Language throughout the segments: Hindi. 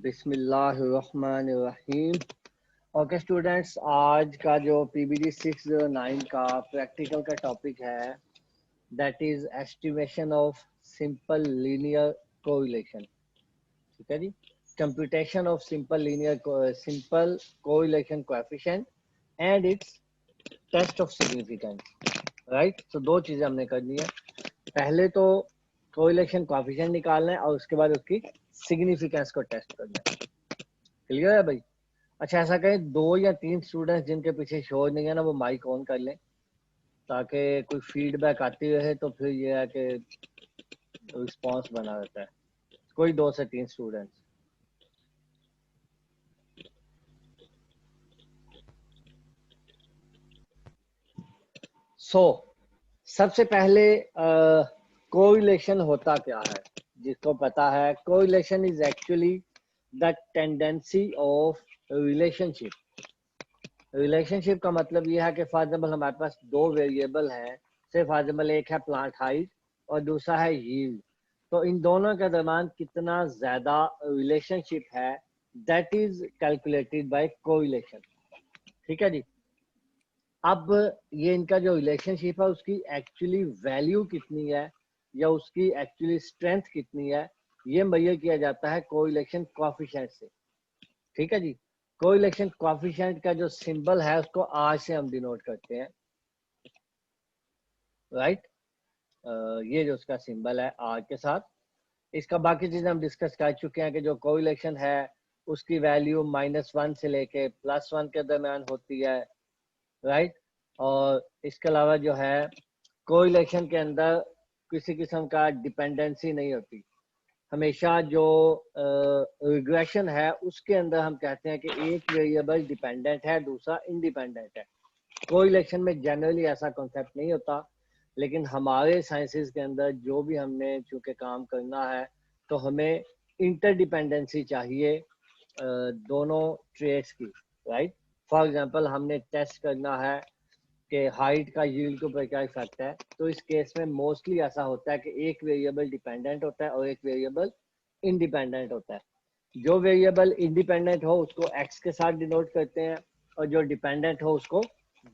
बिस्मिल्लाहिर्रहमानिर्रहीम। ओके स्टूडेंट्स, आज का जो पीबीडी 609 का प्रैक्टिकल का टॉपिक है that is estimation of simple linear correlation. ठीक है जी, computation of simple correlation coefficient and its test of significance. Right, तो दो चीजें हमने करनी है। पहले तो कोरिलेशन कोएफिशिएंट निकालना है और उसके बाद उसकी सिग्निफिकेंस को टेस्ट करना है। क्लियर है भाई? अच्छा, ऐसा करें, दो या तीन स्टूडेंट्स जिनके पीछे शोर नहीं है ना, वो माइक ऑन कर लें ताकि कोई फीडबैक आती रहे, तो फिर ये है कि रिस्पांस बना रहता है। कोई दो से तीन स्टूडेंट्स। सबसे पहले कोरिलेशन होता क्या है? जिसको पता है, correlation is actually the tendency of relationship. Relationship का मतलब यह है कि फॉर एग्जाम्पल हमारे पास दो वेरिएबल हैं। सिर्फ फॉर एग्जाम्पल एक है प्लांट हाइट और दूसरा है यील्ड। तो इन दोनों के दरम्यान कितना ज्यादा रिलेशनशिप है, that is calculated by correlation. ठीक है जी। अब ये इनका जो रिलेशनशिप है उसकी एक्चुअली वैल्यू कितनी है या उसकी एक्चुअली स्ट्रेंथ कितनी है, ये मेजर किया जाता है कोरिलेशन कोएफिशिएंट से। ठीक है जी। कोरिलेशन कोएफिशिएंट का जो सिंबल है उसको आर से हम डिनोट करते हैं। राइट, ये जो उसका सिंबल है आर के साथ। इसका बाकी चीजें हम डिस्कस कर चुके हैं कि जो कोरिलेशन है उसकी वैल्यू -1 से लेके +1 के दरमियान होती है। राइट, और इसके अलावा जो है कोरिलेशन के अंदर किसी किस्म का डिपेंडेंसी नहीं होती। हमेशा जो रिग्रेशन है उसके अंदर हम कहते हैं कि एक वेरिएबल डिपेंडेंट है, दूसरा इंडिपेंडेंट है। कोरिलेशन में जनरली ऐसा कॉन्सेप्ट नहीं होता, लेकिन हमारे साइंसेस के अंदर जो भी हमने चूंकि काम करना है तो हमें इंटरडिपेंडेंसी चाहिए दोनों ट्रेड्स की। राइट, फॉर एग्जांपल हमने टेस्ट करना है कि हाइट का यील्ड के ऊपर क्या इफेक्ट है, तो इस केस में मोस्टली ऐसा होता है कि एक वेरिएबल डिपेंडेंट होता है और एक वेरिएबल इंडिपेंडेंट होता है। जो वेरिएबल इंडिपेंडेंट हो उसको x के साथ डिनोट करते हैं और जो डिपेंडेंट हो उसको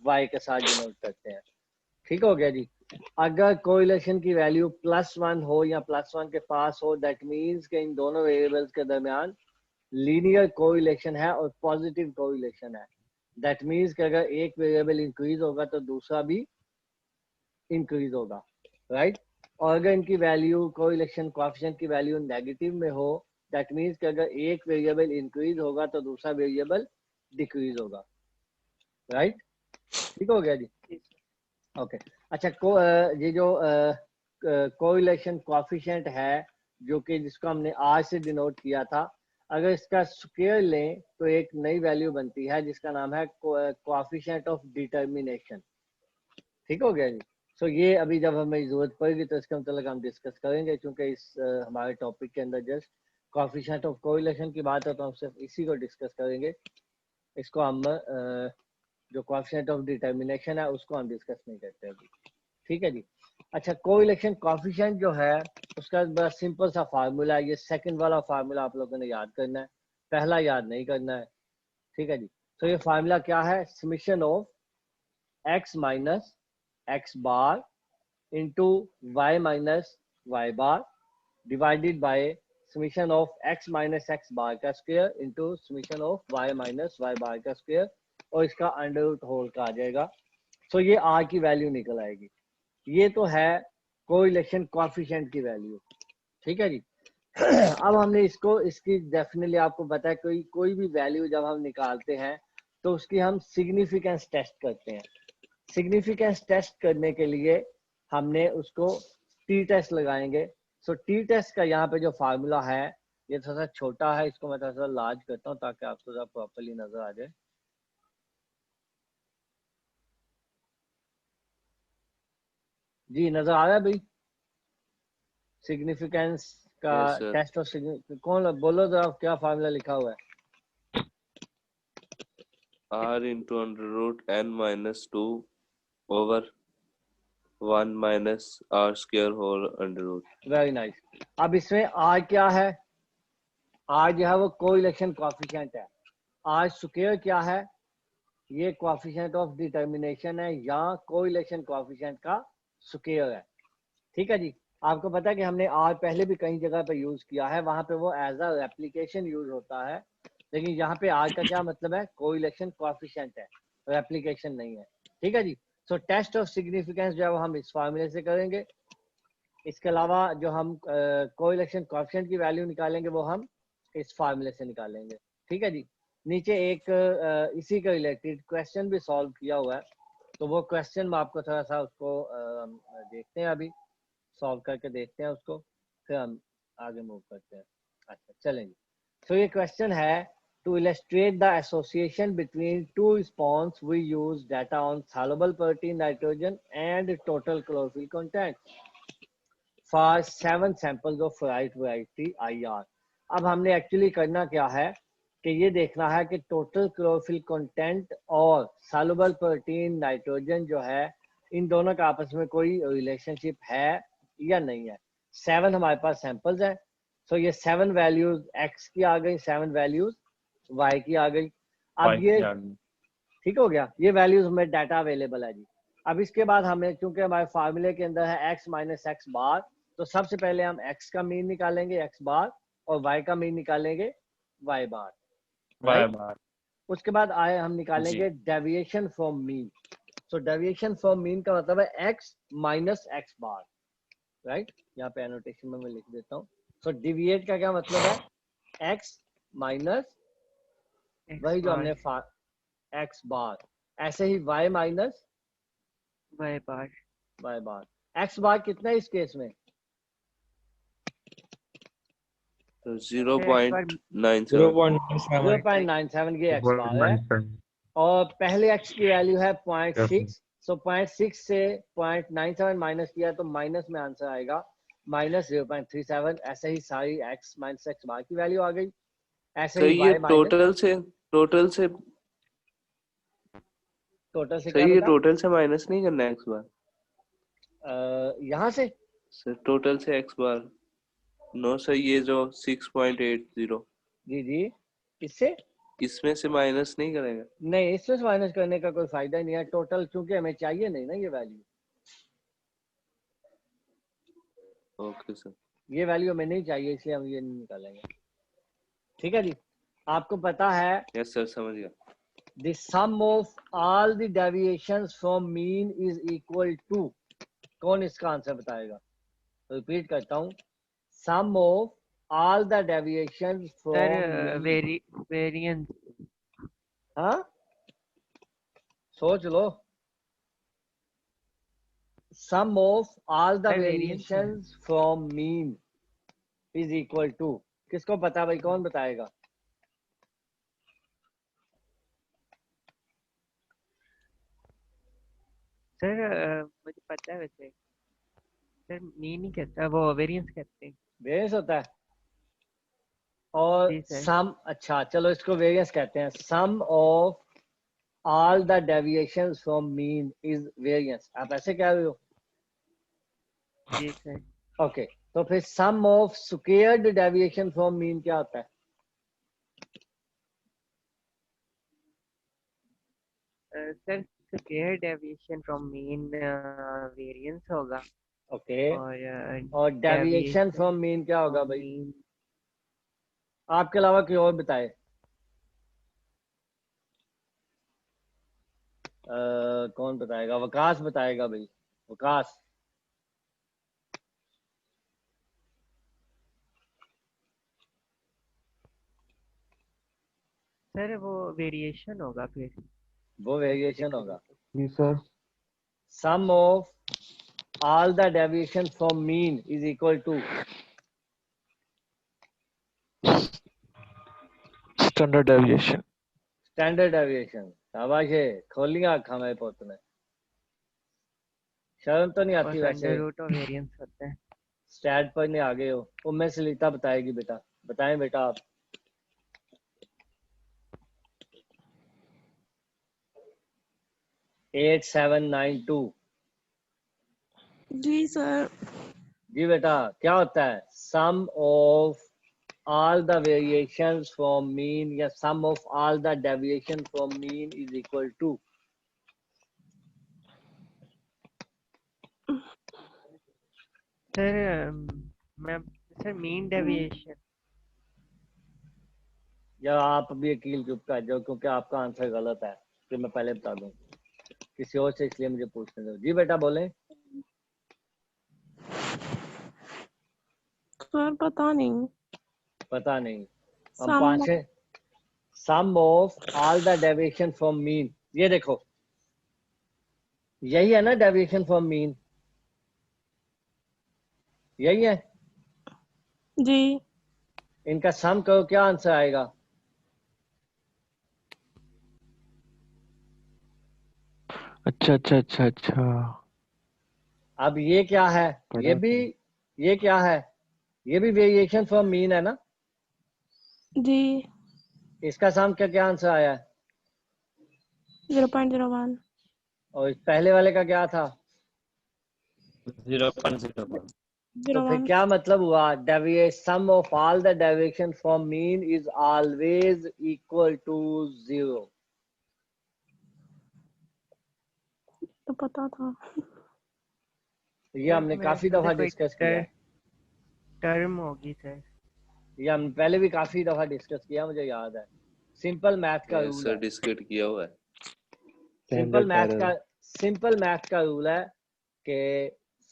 y के साथ डिनोट करते हैं। ठीक हो गया जी। अगर कोरिलेशन की वैल्यू +1 हो या +1 के पास हो, दैट मीन्स कि इन दोनों वेरिएबल्स के दरमियान लीनियर कोरिलेशन है और पॉजिटिव कोरिलेशन है। दैट मीन्स कि अगर एक वेरिएबल इंक्रीज होगा तो दूसरा भी इंक्रीज होगा। राइट, और अगर इनकी वैल्यू कोरिलेशन कोएफिशिएंट की वैल्यू नेगेटिव में हो, दैट मीन्स कि अगर एक वेरिएबल इंक्रीज होगा तो दूसरा वेरिएबल डिक्रीज होगा। राइट, ठीक हो गया जी। ओके, अच्छा, ये जो कोरिलेशन कोएफिशिएंट है जो कि जिसको हमने आर से डिनोट किया था, अगर इसका स्क्वायर लें तो एक नई वैल्यू बनती है जिसका नाम है कोएफिशिएंट ऑफ डिटर्मिनेशन। ठीक हो गया जी। सो ये अभी जब हमें जरूरत पड़ेगी तो इसके मतलब हम डिस्कस करेंगे, क्योंकि इस हमारे टॉपिक के अंदर जस्ट कोएफिशिएंट ऑफ कोरिलेशन की बात है तो हम सिर्फ इसी को डिस्कस करेंगे। इसको हम जो कोएफिशिएंट ऑफ डिटर्मिनेशन है उसको हम डिस्कस नहीं करते अभी। ठीक है जी। अच्छा, कोरिलेशन कोएफिशिएंट जो है उसका बड़ा सिंपल सा फार्मूला है। ये सेकंड वाला फार्मूला आप लोगों ने याद करना है, पहला याद नहीं करना है। ठीक है जी। तो ये फार्मूला क्या है? Summation of x minus x bar into y minus y bar divided by summation of x minus x बार का square into summation of y minus y बार का स्क्वायर, और इसका अंडर रूट होल का आ जाएगा। तो ये r की वैल्यू निकल आएगी। ये तो है कोरिलेशन कोएफिशिएंट की वैल्यू। ठीक है जी। अब हमने इसकी डेफिनेटली आपको पता है, कोई भी वैल्यू जब हम निकालते हैं तो उसकी हम सिग्निफिकेंस टेस्ट करते हैं। सिग्निफिकेंस टेस्ट करने के लिए हमने उसको टी टेस्ट लगाएंगे। सो टी टेस्ट का यहाँ पे जो फार्मूला है ये थोड़ा सा छोटा है, इसको मैं थोड़ा सा लार्ज करता हूँ ताकि आपको थोड़ा प्रॉपरली नजर आ जाए। जी, नजर आ रहा है भाई? सिग्निफिकेंस का यस सर। टेस्ट और कौन बोलो जरा, क्या फार्मूला लिखा हुआ है? r into under root n minus 2 over 1 minus r square whole under root। Very nice. अब इसमें आर क्या है? आर जो है वो कोरिलेशन कोएफिशिएंट है। आर स्क्वायर क्या है? ये कोएफिशिएंट ऑफ डिटर्मिनेशन है या कोरिलेशन कोएफिशिएंट का स्क्वायर है। ठीक है जी। आपको पता है कि हमने आर पहले भी कई जगह पे यूज किया है, वहां पे वो एज अ रेप्लिकेशन यूज होता है, लेकिन यहाँ पे आर का क्या मतलब है? कोरिलेशन कोएफिशिएंट है, रेप्लिकेशन नहीं है। ठीक है जी। सो टेस्ट ऑफ सिग्निफिकेंस जो है वो हम इस फार्मूले से करेंगे। इसके अलावा जो हम कोरिलेशन कोएफिशिएंट की वैल्यू निकालेंगे वो हम इस फार्मूले से निकालेंगे। ठीक है जी। नीचे एक इसी के रिलेटेड क्वेश्चन भी सॉल्व किया हुआ है, तो वो क्वेश्चन में आपको थोड़ा सा उसको देखते हैं, अभी सॉल्व करके देखते हैं उसको, फिर हम आगे मूव करते हैं। अच्छा चलेंगे। तो ये क्वेश्चन है, to illustrate the association between two response we use data on soluble protein nitrogen and total chlorophyll content for 7 samples of right variety IR। अब हमने एक्चुअली करना क्या है कि ये देखना है कि टोटल क्लोरोफिल कंटेंट और सॉल्युबल प्रोटीन नाइट्रोजन जो है इन दोनों का आपस में कोई रिलेशनशिप है या नहीं है। 7 हमारे पास सैंपल्स हैं, सो ये 7 वैल्यूज एक्स की आ गई, 7 वैल्यूज वाई की आ गई। अब ये ठीक हो गया, ये वैल्यूज में डाटा अवेलेबल है जी। अब इसके बाद हमें, क्योंकि हमारे फार्मूले के अंदर है x माइनस एक्स बार, तो सबसे पहले हम x का मीन निकालेंगे x बार और y का मीन निकालेंगे y बार, राइट। उसके बाद आए हम निकालेंगे deviation from mean. So deviation from mean का मतलब है x माइनस एक्स बार, राइट। यहाँ पे एनोटेशन में मैं लिख देता हूँ। सो डिविएट का क्या मतलब है? x माइनस वही जो हमने x बार, ऐसे ही y माइनस y बार। x बार कितना है इस केस में? तो 0.97 ये x बार है, और पहले x की वैल्यू है 0.6, सो 0.6 से 0.97 माइनस किया तो माइनस में आंसर आएगा माइनस 0.37। ऐसे ही सारी x माइनस एक्स बार की वैल्यू आ गई। ऐसे ही ये y माइनस टोटल से क्या बेटा? टोटल से माइनस नहीं करना है x बार, यहाँ से सर टोटल से x बार नो सर, ये जो 6.80 जी इससे, इसमें से माइनस नहीं करेगा? नहीं, इसमें से माइनस करने का कोई फायदा नहीं है। टोटल चूंकि हमें चाहिए नहीं ना ये वैल्यू, ओके सर, ये वैल्यू हमें नहीं चाहिए, इसलिए हम ये नहीं निकालेंगे। ठीक है जी। आपको पता है यस सर, समझ गया। the sum of all the deviations from mean is equal to, कौन इसका आंसर बताएगा? रिपीट करता हूँ, sum of all the deviations from mean। Variance. हाँ, सोच लो। sum of all the variations from mean is equal to, किसको पता भाई, कौन बताएगा? सर मुझे पता है वैसे, सर मीन नहीं कहता, वो वेरिएंस कहते हैं। वेरिएंस होता है, और सम, अच्छा चलो इसको वेरिएंस कहते हैं। Sum of all the deviations from mean is variance, आप ऐसे कह रहे हो? जी सर। ओके, तो फिर sum of squared deviation from mean क्या होता है? Sir square deviation from mean variance होगा। ओके, और डेविएशन डेविएशन फ्रॉम मीन क्या होगा भाई? मीन, आपके अलावा कोई और बताए? कौन बताएगा? वकास बताएगा भाई, वकास। सर वो वेरिएशन होगा फिर। वो वेरिएशन होगा। जी sir. Sum of all the deviation from mean is equal to standard deviation. Standard deviation. शाबाश है, खोलिया अखा मेरे पुत ने, शर्म तो नहीं आती वैसे? अंडर रूट ऑफ वेरिएंस होता है। स्टैट पर नहीं आगे हो, उम्मे सलीता बताएगी बेटा, बताएं बेटा आप। एट 792। जी सर। जी बेटा, क्या होता है? सम of all the variations from mean या sum of all the deviation from mean is equal to sir मैं सर मीन डेविएशन या आप अभी अकील चुप कर जाओ क्योंकि आपका आंसर गलत है फिर मैं पहले बता दूं किसी और से इसलिए मुझे पूछने दो जी बेटा बोले सर पता नहीं हम पांच से sum of all the deviation from mean ये देखो यही है ना डेविएशन फ्रॉम मीन यही है जी इनका सम करो क्या आंसर आएगा अच्छा अच्छा अच्छा अच्छा अब ये क्या है ये भी ये क्या है ये भी वेरिएशन फ्रॉम मीन है ना जी इसका सम का क्या आंसर आया है 0.01 और इस पहले वाले का क्या था 0.01 तो फिर क्या मतलब हुआ deviation sum of all the deviation from mean is always equal to 0 तो पता था ये हमने काफी दफा डिस्कस किया है टर्म होगी सर ये हम पहले भी काफी दफा डिस्कस किया मुझे याद है सिंपल मैथ का रूल सर है डिस्कस किया हुआ है सिंपल मैथ का रूल है कि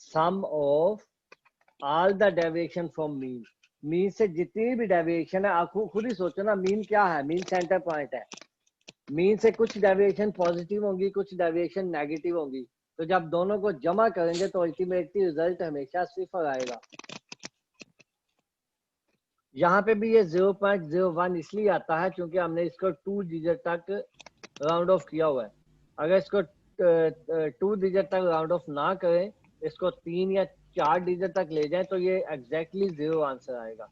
sum of all the deviation from mean mean से जितनी भी डेविएशन है आप खुद ही सोचो ना मीन क्या है मीन सेंटर पॉइंट है मीन से कुछ डेविएशन पॉजिटिव होंगी कुछ डेविएशन नेगेटिव होंगी तो जब दोनों को जमा करेंगे तो अल्टीमेटली रिजल्ट हमेशा सिफर आएगा यहाँ पे भी ये 0.01 इसलिए आता है क्योंकि हमने इसको 2 डिजिट तक राउंड ऑफ किया हुआ है अगर इसको 2 डिजिट तक राउंड ऑफ ना करें इसको 3 या 4 डिजिट तक ले जाएं तो ये एग्जैक्टली 0 आंसर आएगा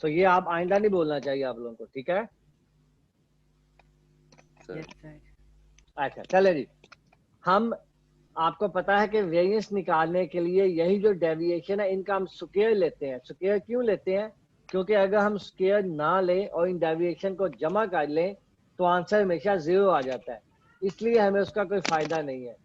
सो ये आप आइंदा नहीं बोलना चाहिए आप लोगों को ठीक है यस सर अच्छा चले जी हम आपको पता है कि वेरिएंस निकालने के लिए यही जो डेविएशन है इनका हम स्क्वायर लेते हैं स्क्वायर क्यों लेते हैं क्योंकि अगर हम स्क्वायर ना लें और इन डेविएशन को जमा कर लें तो आंसर हमेशा 0 आ जाता है इसलिए हमें उसका कोई फायदा नहीं है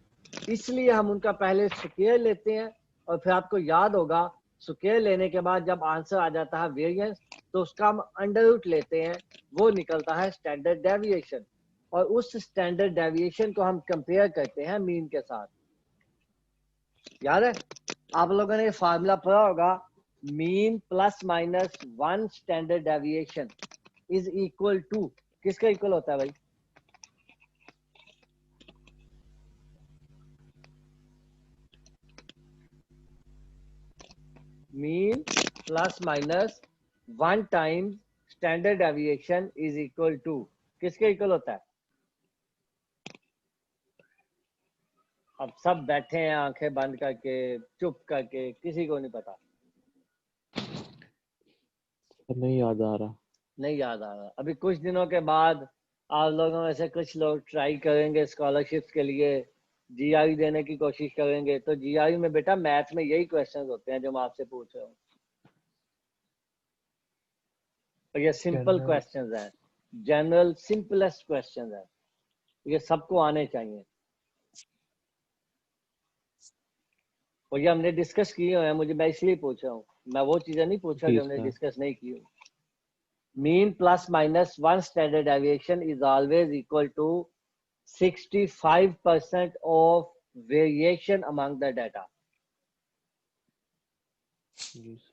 इसलिए हम उनका पहले स्क्वायर लेते हैं और फिर आपको याद होगा स्क्वायर लेने के बाद जब आंसर आ जाता है वेरिएंस तो उसका हम अंडर रूट लेते हैं वो निकलता है स्टैंडर्ड डेविएशन और उस स्टैंडर्ड डेविएशन को हम कंपेयर करते हैं मीन के साथ याद है आप लोगों ने फार्मूला पढ़ा होगा mean plus minus 1 standard deviation is equal to किसका इक्वल होता है भाई mean plus minus 1 times standard deviation is equal to किसके इक्वल होता है अब सब बैठे हैं आंखें बंद करके चुप करके किसी को नहीं पता नहीं याद आ रहा अभी कुछ दिनों के बाद आप लोगों में से कुछ लोग ट्राई करेंगे स्कॉलरशिप्स के लिए जीआई देने की कोशिश करेंगे तो जीआई में बेटा मैथ में यही क्वेश्चंस होते हैं जो मैं आपसे पूछ रहा हूँ और ये सिंपल क्वेश्चंस हैं जनरल सिंपलेस्ट क्वेश्चंस हैं ये सबको आने चाहिए और ये हमने डिस्कस किए हुए हैं मुझे मैं इसलिए पूछ रहा हूँ मैं वो चीजें नहीं पूछा जो हमने डिस्कस नहीं की mean plus minus 1 standard deviation is always equal to 65% of variation among the data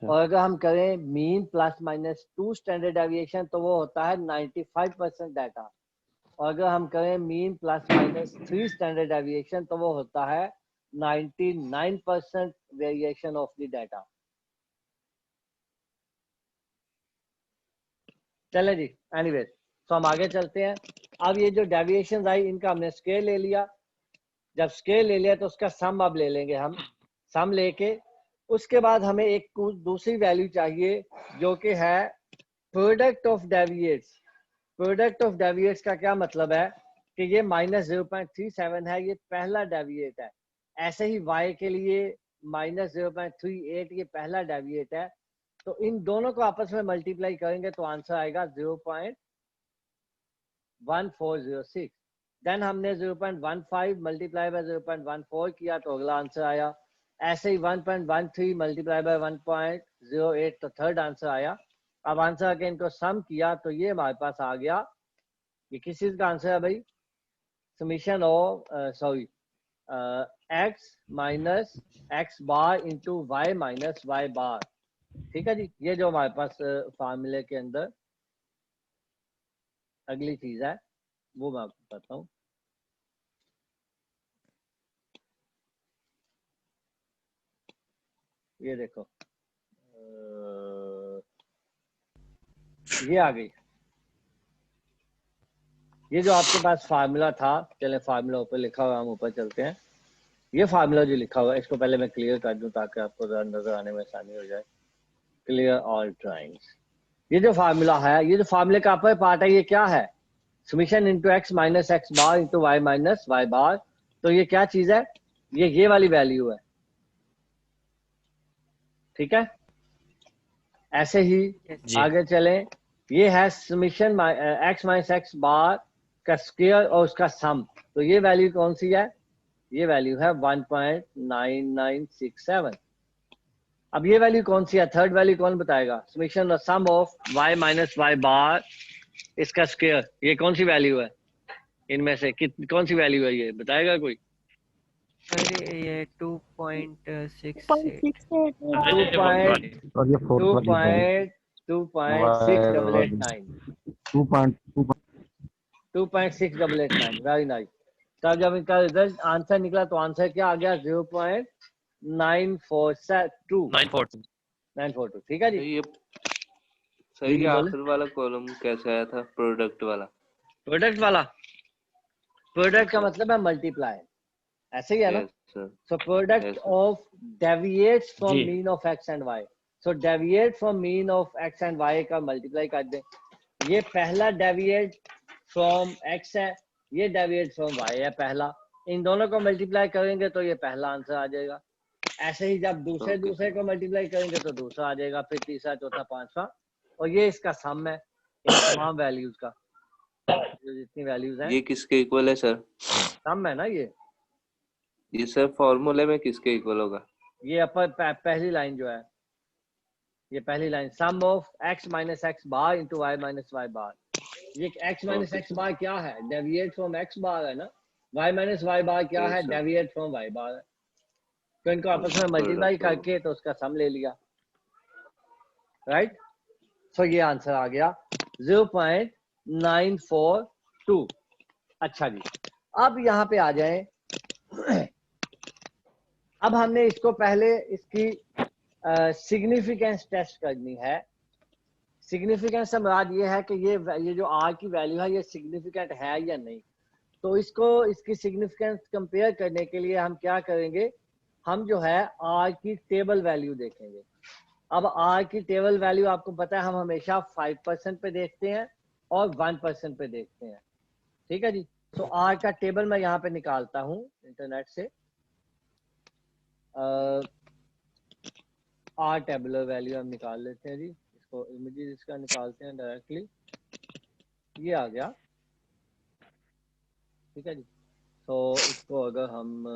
और अगर हम करें mean plus minus 2 standard deviation तो वो होता है 95% डाटा और अगर हम करें mean plus minus 3 standard deviation तो वो होता है 99% वेरिएशन ऑफ द डाटा चले जी एनीवेज तो हम आगे चलते हैं अब ये जो डेविएशन आई इनका हमने स्केल ले लिया जब स्केल ले लिया तो उसका सम अब ले लेंगे हम सम लेके उसके बाद हमें एक दूसरी वैल्यू चाहिए जो कि है product of deviates product of deviates का क्या मतलब है कि ये -0.37 है ये पहला डेविएट है ऐसे ही y के लिए -0.38 ये पहला डेविएट है तो इन दोनों को आपस में मल्टीप्लाई करेंगे तो आंसर आएगा 0.1406। देन हमने 0.15 मल्टीप्लाई बाय 0.14 किया तो अगला आंसर आया। ऐसे ही 1.13 मल्टीप्लाई बाय 1.08 तो थर्ड आंसर आया। अब आंसर आके इनको सम किया तो ये हमारे पास आ गया। ये किस चीज का आंसर है भाई? Summation of x minus x bar into y minus y bar. ठीक है जी, ये जो हमारे पास फार्मूले के अंदर अगली चीज है वो मैं आपको बताता हूँ। ये देखो ये आ गई। ये जो आपके पास फार्मूला था, चले फार्मूला ऊपर लिखा हुआ, हम ऊपर चलते हैं। ये फार्मूला जो लिखा हुआ है इसको पहले मैं क्लियर कर दूं ताकि आपको नजर आने में आसानी हो जाए। Clear all tryings. ये जो फार्मूला है, ये जो फार्मूले का अपर पार्ट है, ये क्या है? Summation into x minus x bar into y minus y bar. तो ये क्या चीज है? ये वाली वैल्यू है। ठीक है, ऐसे ही आगे चलें। ये है समीशन एक्स माइनस एक्स बार का स्क्वायर और उसका सम। तो ये वैल्यू कौन सी है? ये वैल्यू है 1.9967। अब ये वैल्यू कौन सी है? थर्ड वैल्यू कौन बताएगा? Summation the sum of y minus y bar इसका स्क्वायर। ये कौन सी वैल्यू है? इनमें से कौन सी वैल्यू है? ये बताएगा कोई? अरे ये 2.68 2.6889। Very nice. तब जब इनका रिजल्ट आंसर निकला तो आंसर क्या आ गया? 0.942। ठीक है जी। ये सही है। आखिर वाला कॉलम कैसे आया था? प्रोडक्ट वाला। प्रोडक्ट वाला, प्रोडक्ट का मतलब है मल्टीप्लाई, ऐसे ही है ना? So product of deviates from mean of x and y. So deviate from mean of x and y का मल्टीप्लाई कर दें। ये पहला डेविएट फ्रॉम एक्स है, ये डेविएट फ्रॉम वाई है पहला। इन दोनों को मल्टीप्लाई करेंगे तो ये पहला आंसर आ जाएगा। ऐसे ही जब दूसरे को मल्टीप्लाई करेंगे तो दूसरा आ जाएगा, फिर तीसरा, चौथा, पांचवा, और ये इसका सम है इन तमाम वैल्यूज का। जो जितनी वैल्यूज हैं ये किसके इक्वल है सर? सम है ना ये सर फॉर्मूले में किसके इक्वल होगा? ये अपर पहली लाइन जो है, ये पहली line sum of x minus x bar into y minus y bar. ये x माइनस एक्स बार क्या है? डेविएट फ्रॉम x बार है ना। y माइनस वाई बार क्या है? डेविएट फ्रॉम y बार है। तो इनको आपस में मल्टीप्लाई करके तो उसका सम ले लिया, राइट। सो ये आंसर आ गया 0.942। अच्छा जी, अब यहाँ पे आ जाए। अब हमने इसको पहले इसकी सिग्निफिकेंस टेस्ट करनी है। सिग्निफिकेंस से मुराद ये है कि ये जो आर की वैल्यू है ये सिग्निफिकेंट है या नहीं। तो इसको इसकी सिग्निफिकेंस कंपेयर करने के लिए हम क्या करेंगे? हम जो है आर की टेबल वैल्यू देखेंगे। अब आर की टेबल वैल्यू आपको पता है हम हमेशा 5% पे देखते हैं और 1% पे देखते हैं। ठीक है जी। तो आर का टेबल मैं यहाँ पे निकालता हूँ इंटरनेट से। आर टेबुलर वैल्यू हम निकाल लेते हैं जी। इसको इमेजेस इसका निकालते हैं डायरेक्टली। ये आ गया, ठीक है जी। तो इसको अगर हम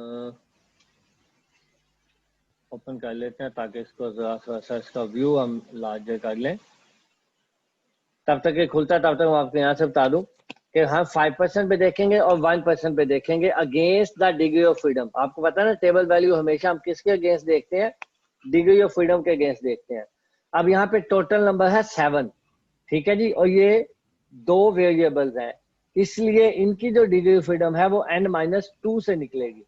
ओपन कर लेते हैं ताकि इसको जरा सा इसका व्यू हम लार्जर कर लें। तब तक ये खुलता है तब तक मैं आपको यहाँ से बता दूं कि हम 5% पे देखेंगे और 1% पे देखेंगे against the degree of freedom. आपको पता है ना टेबल वैल्यू हमेशा हम किसके अगेंस्ट देखते हैं? डिग्री ऑफ फ्रीडम के अगेंस्ट देखते हैं। अब यहाँ पे टोटल नंबर है 7, ठीक है जी, और ये 2 वेरिएबल्स हैं, इसलिए इनकी जो डिग्री ऑफ फ्रीडम है वो n-2 से निकलेगी।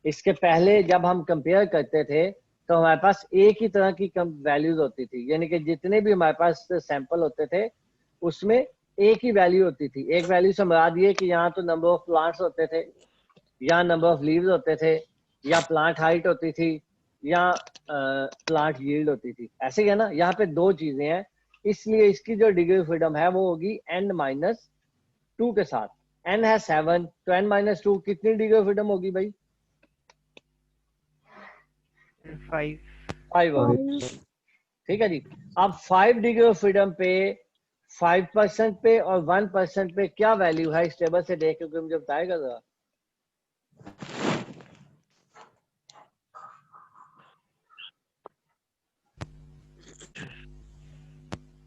इसके पहले जब हम कंपेयर करते थे तो हमारे पास एक ही तरह की वैल्यूज होती थी, यानी कि जितने भी हमारे पास सैंपल होते थे उसमें एक ही वैल्यू होती थी। एक वैल्यू से मुराद ये कि यहाँ तो नंबर ऑफ प्लांट्स होते थे, या नंबर ऑफ लीव्स होते थे, या प्लांट हाइट होती थी, या प्लांट यील्ड होती थी। ऐसे ही है ना। यहाँ पे 2 चीजें हैं, इसलिए इसकी जो डिग्री ऑफ फ्रीडम है वो होगी n-2 के साथ। n है 7 तो n-2 कितनी डिग्री ऑफ फ्रीडम होगी भाई? 5 5 होगी। ठीक है जी। अब 5 डिग्री ऑफ फ्रीडम पे 5% पे और 1% पे क्या वैल्यू है इस टेबल से देख के मुझे बताएगा जरा।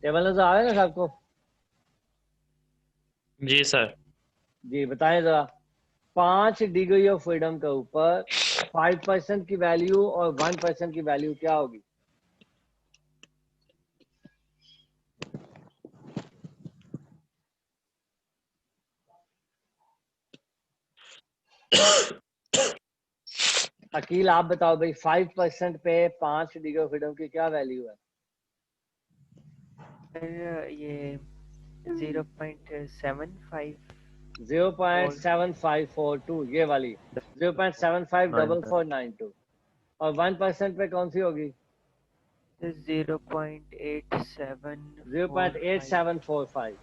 टेबल नजर आ रहा है ना सबको? जी सर। जी बताएं जरा। 5 डिग्री ऑफ फ्रीडम के ऊपर 5% की वैल्यू और 1% की वैल्यू क्या होगी? अकील आप बताओ भाई, 5% पे 5 डिग्री ऑफ फ्रीडम की क्या वैल्यू है? ये 0.75 0.7542 ये वाली 0.754492 और 1% पे कौन सी होगी? 0.8745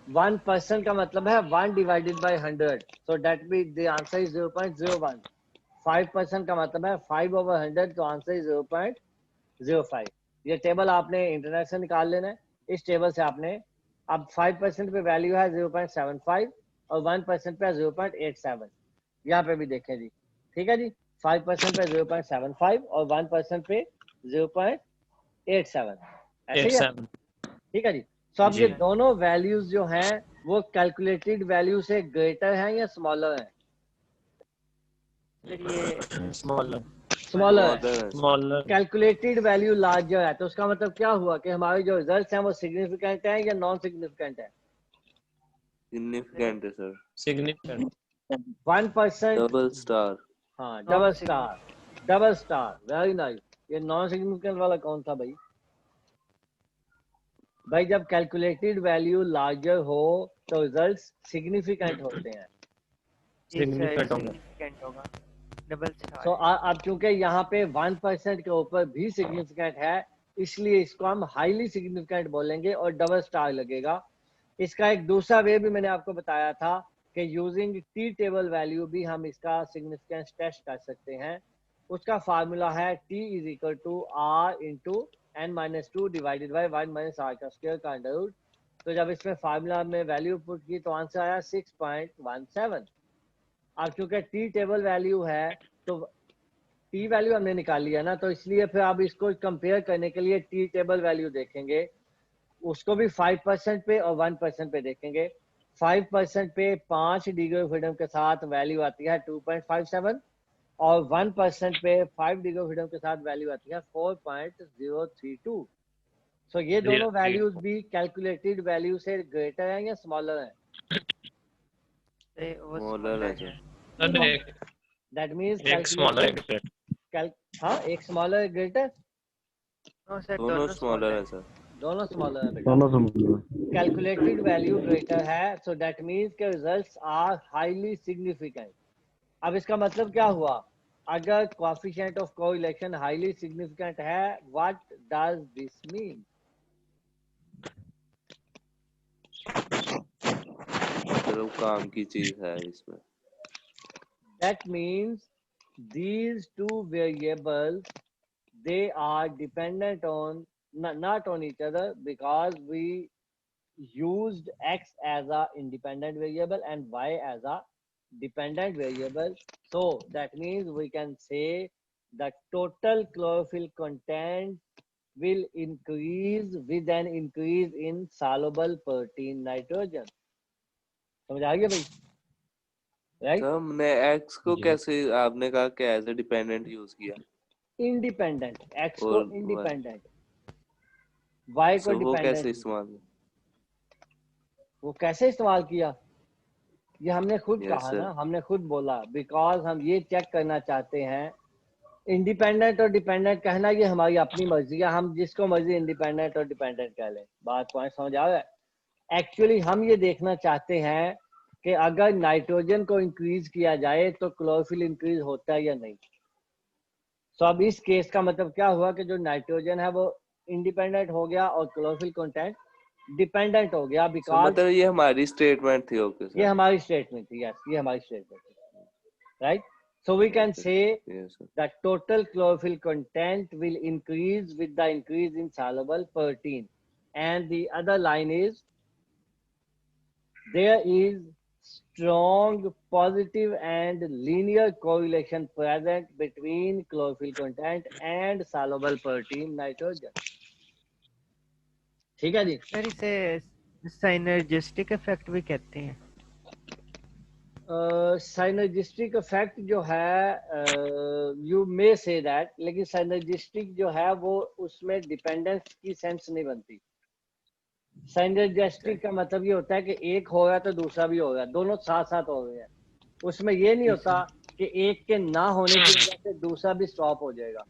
1% का मतलब है 1 divided by 100, so that means the answer is 0.01। 5% का मतलब है 5/100, तो आंसर इज 0.05। ये टेबल आपने इंटरनेट से निकाल लेना है। इस टेबल से आपने अब 5% पे वैल्यू है 0.75 और 1% पे 0.87। यहाँ पे भी देखें जी, ठीक है जी। 5% पे 0.75 और 1% पे 0.87, ऐसे ही है, ठीक है जी। तो अब ये दोनों वैल्यूज जो हैं वो कैलकुलेटेड वैल्यू से ग्रेटर हैं या स्मॉलर हैं? ये smaller Smaller. Smaller. Calculated value larger है, तो उसका मतलब क्या हुआ कि हमारे जो रिजल्ट्स हैं वो सिग्निफिकेंट हैं या नॉन सिग्निफिकेंट है? Significant है सर। सिग्निफिकेंट। 1%। Double star. हाँ double star, double star, very nice. ये नॉन सिग्निफिकेंट वाला कौन था भाई? भाई जब कैलकुलेटेड वैल्यू लार्जर हो तो रिजल्ट्स सिग्निफिकेंट होते हैं। सिग्निफिकेंट होगा, डबल स्टार। सो अब चूंकि यहाँ पे 1% के ऊपर भी सिग्निफिकेंट है, इसलिए इसको हम हाईली सिग्निफिकेंट बोलेंगे और डबल स्टार लगेगा। इसका एक दूसरा वे भी मैंने आपको बताया था कि यूजिंग टी टेबल वैल्यू भी हम इसका सिग्निफिकेंस टेस्ट कर सकते हैं। उसका फार्मूला है T is equal to R into n-2 divided by 1 - r का स्क्वायर का अंडर रूट। तो जब इसमें फार्मूला में वैल्यू पुट की तो आंसर आया 6.17। अब क्योंकि टी टेबल वैल्यू है तो टी वैल्यू हमने निकाल लिया ना, तो इसलिए फिर आप इसको कंपेयर करने के लिए टी टेबल वैल्यू देखेंगे, उसको भी 5% पे और 1% पे देखेंगे। 5% पे 5 डिग्री ऑफ फ्रीडम के साथ वैल्यू आती है 2.57 और 1% पे 5 डिग्री ऑफ फ्रीडम के साथ वैल्यू आती है 4.032। सो ये दोनों वैल्यूज भी कैलकुलेटेड वैल्यू से ग्रेटर हैं या स्मॉलर हैं? Smaller है सर। दैट मींस एक स्मॉलर हाँ एक स्मॉलर एक ग्रेटर। दोनों smaller है सर। दोनों स्मॉलर है बेटा। कैलकुलेटेड वैल्यू ग्रेटर है, सो दैट मींस के रिजल्ट्स आर हाईली सिग्निफिकेंट। अब इसका मतलब क्या हुआ? अगर coefficient of correlation highly significant है, व्हाट डज दिस मीन? चलो काम की चीज है इसमें। That means these two variables, they are dependent on not on each other, because we used x as a independent variable and y as a dependent variable. So that means we can say the total chlorophyll content will increase with an increase in soluble protein nitrogen. समझ आ गया भाई? राइट। तो हमने x को कैसे, आपने कहा कि एज ए डिपेंडेंट यूज किया? इंडिपेंडेंट, x को इंडिपेंडेंट, y को वो डिपेंडेंट। कैसे इस्तेमाल? वो कैसे इस्तेमाल किया ये हमने खुद कहा ना, हमने खुद बोला, बिकॉज हम ये चेक करना चाहते हैं। इंडिपेंडेंट और डिपेंडेंट कहना ये हमारी अपनी मर्जी है, हम जिसको मर्जी इंडिपेंडेंट और डिपेंडेंट कह लें। बात पॉइंट समझ आ रहा है? एक्चुअली हम ये देखना चाहते हैं कि अगर नाइट्रोजन को इंक्रीज किया जाए तो क्लोरोफिल इंक्रीज होता है या नहीं। तो अब इस केस का मतलब क्या हुआ कि जो नाइट्रोजन है वो इंडिपेंडेंट हो गया और क्लोरोफिल कंटेंट डिपेंडेंट हो गया, बिकॉज मतलब ये हमारी स्टेटमेंट थी। ओके सर, ये हमारी स्टेटमेंट थी। यस, ये हमारी स्टेटमेंट थी। Right. So we can Okay. say Yes, sir. that total chlorophyll content will increase with the increase in soluble protein. And the other line is, there is strong positive and linear correlation present between chlorophyll content and soluble protein nitrogen. ठीक है जी? सर इसे साइनर्जिस्टिक इफेक्ट भी कहते हैं। साइनर्जिस्टिक इफेक्ट जो है यू मे से दैट, लेकिन साइनर्जिस्टिक जो है वो उसमें डिपेंडेंस की सेंस नहीं बनती। साइनर्जिस्टिक का मतलब ये होता है कि एक हो रहा तो दूसरा भी हो रहा, दोनों साथ साथ हो रहे हैं। उसमें ये नहीं होता कि एक के ना होने की वजह से दूसरा भी स्टॉप हो जाएगा।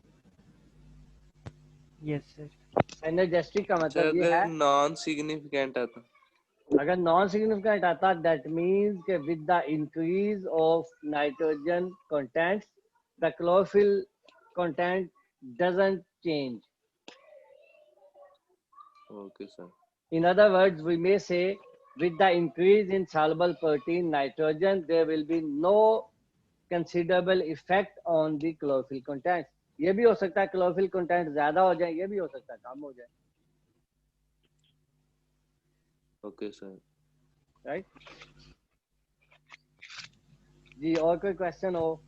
Yes sir. साइनर्जिस्टिक का मतलब ये है, नॉन सिग्निफिकेंट आता, अगर नॉन सिग्निफिकेंट आता दैट मींस कि with the increase of nitrogen content the chlorophyll content doesn't change. Okay sir. In other words, we may say with the increase in soluble protein nitrogen, there will be no considerable effect on the chlorophyll content. ये भी हो सकता है chlorophyll content ज्यादा हो जाए, ये भी हो सकता है कम हो जाए। Okay sir. राइट जी, और कोई क्वेश्चन हो?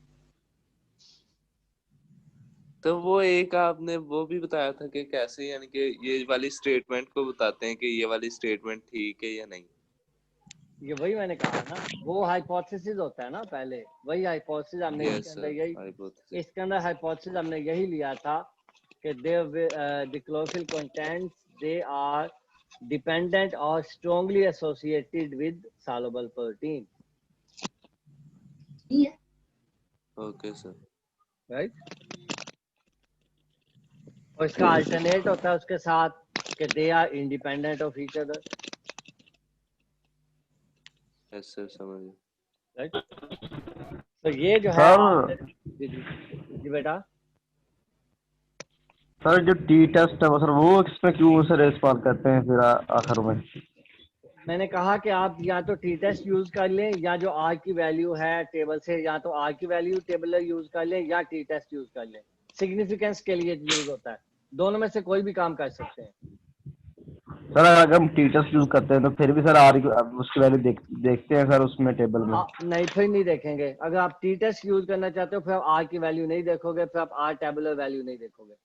तो वो एक आपने वो भी बताया था कि कैसे, यानी कि ये वाली स्टेटमेंट को बताते हैं कि ये वाली स्टेटमेंट ठीक है या नहीं। ये वही मैंने कहा ना, वो हाइपोथेसिस होता है ना, पहले वही हाइपोथेसिस हमने Yes, इसके अंदर sir. यही Hypothesis. इसके अंदर हाइपोथेसिस हमने यही लिया था कि the chlorophyll contents they are dependent or strongly associated with soluble protein. Okay sir. Right और इसका अल्टरनेट होता है उसके साथ कि they are independent of each other. Yes sir, समझ गया। राइट तो ये जो है सर जी बेटा, सर जो टी टेस्ट है सर वो इसमें क्यों सर इस्तेमाल करते हैं फिर आखिर में? मैंने कहा कि आप या तो टी टेस्ट यूज कर लें या जो आर की वैल्यू है टेबल से, या तो आर की वैल्यू टेबल यूज कर लें या टी टेस्ट यूज कर लें। सिग्निफिकेंस के लिए यूज होता है, दोनों में से कोई भी काम कर सकते हैं। सर अगर हम टी टेस्ट यूज करते हैं तो फिर भी सर आर उसकी वैल्यू देखते हैं सर उसमें टेबल में? नहीं, फिर नहीं देखेंगे। अगर आप टी टेस्ट यूज करना चाहते हो फिर आप आर की वैल्यू नहीं देखोगे, फिर आप आर टेबुलर वैल्यू नहीं देखोगे।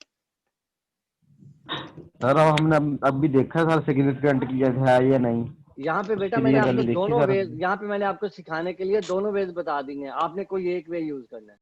सर हमने अब भी देखा है सर सिग्निफिकेंट की है या नहीं। यहाँ पे बेटा मैंने आपको दोनों वेज, यहाँ पे मैंने आपको सिखाने के लिए दोनों वेज बता दी हैं, आपने कोई एक वे यूज करना है।